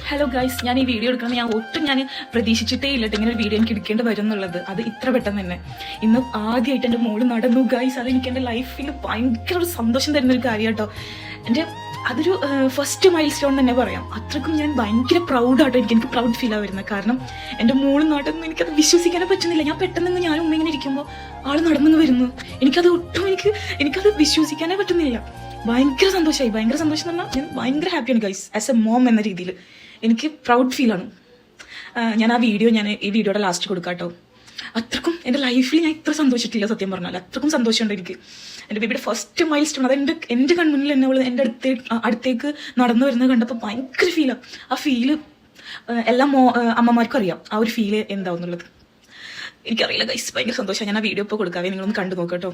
Hello guys, ഞാൻ ഈ video എടുക്കുന്നത് ഞാൻ ഒട്ടും പ്രതീക്ഷിച്ചിട്ടേ ഇല്ലട്ടെ ഇങ്ങനെ ഒരു വീഡിയോ എനിക്ക് എടുക്കേണ്ടി വരും എന്നുള്ളത്. അത് ഇത്ര പെട്ടെന്ന് തന്നെ ഇന്ന് ആദ്യമായിട്ട് എൻ്റെ മോള് നടന്നു ഗൈസ്. അതെനിക്ക് എൻ്റെ ലൈഫിൽ ഭയങ്കര ഒരു സന്തോഷം തരുന്നൊരു കാര്യം കേട്ടോ. അതൊരു ഫസ്റ്റ് മൈൽ സ്റ്റോൺ തന്നെ പറയാം. അത്രക്കും ഞാൻ ഭയങ്കര പ്രൗഡാട്ടോ. എനിക്ക് പ്രൗഡ് ഫീലാണ് വരുന്നത്. കാരണം എൻ്റെ മോള് നടന്നു, എനിക്കത് വിശ്വസിക്കാനേ പറ്റുന്നില്ല. ഞാൻ പെട്ടെന്ന് ഞാനും ഉമ്മ ഇങ്ങനെ ഇരിക്കുമ്പോൾ ആള് നടന്നു വരുന്നു. എനിക്കത് വിശ്വസിക്കാനേ പറ്റുന്നില്ല. ഭയങ്കര സന്തോഷമായി. ഭയങ്കര സന്തോഷം എന്ന് പറഞ്ഞാൽ ഞാൻ ഭയങ്കര ഹാപ്പിയാണ് ഗൈസ്. ആസ് എ മോം എന്ന രീതിയിൽ എനിക്ക് പ്രൗഡ് ഫീലാണ്. ഞാൻ ഈ വീഡിയോയുടെ ലാസ്റ്റ് കൊടുക്കാം കേട്ടോ. അത്രക്കും എൻ്റെ ലൈഫിൽ ഞാൻ ഇത്ര സന്തോഷിച്ചിട്ടില്ല സത്യം പറഞ്ഞാൽ. അത്രക്കും സന്തോഷമുണ്ട് എനിക്ക്. എൻ്റെ ബേബിയുടെ ഫസ്റ്റ് മൈൽ സ്റ്റോൺ അത് എൻ്റെ കൺമുന്നിൽ എന്നെ അവൾ എൻ്റെ അടുത്തേക്ക് നടന്നു വരുന്നത് കണ്ടപ്പോൾ ഭയങ്കര ഫീലാണ്. ആ ഫീല് എല്ലാ അമ്മമാർക്കും അറിയാം ആ ഒരു ഫീല് എന്താവുന്നുള്ളത്. എനിക്കറിയില്ല ഗൈസ്, ഭയങ്കര സന്തോഷമാണ്. ഞാൻ ആ വീഡിയോ ഇപ്പോൾ കൊടുക്കാവേ, നിങ്ങളൊന്ന് കണ്ടു നോക്കാം കേട്ടോ.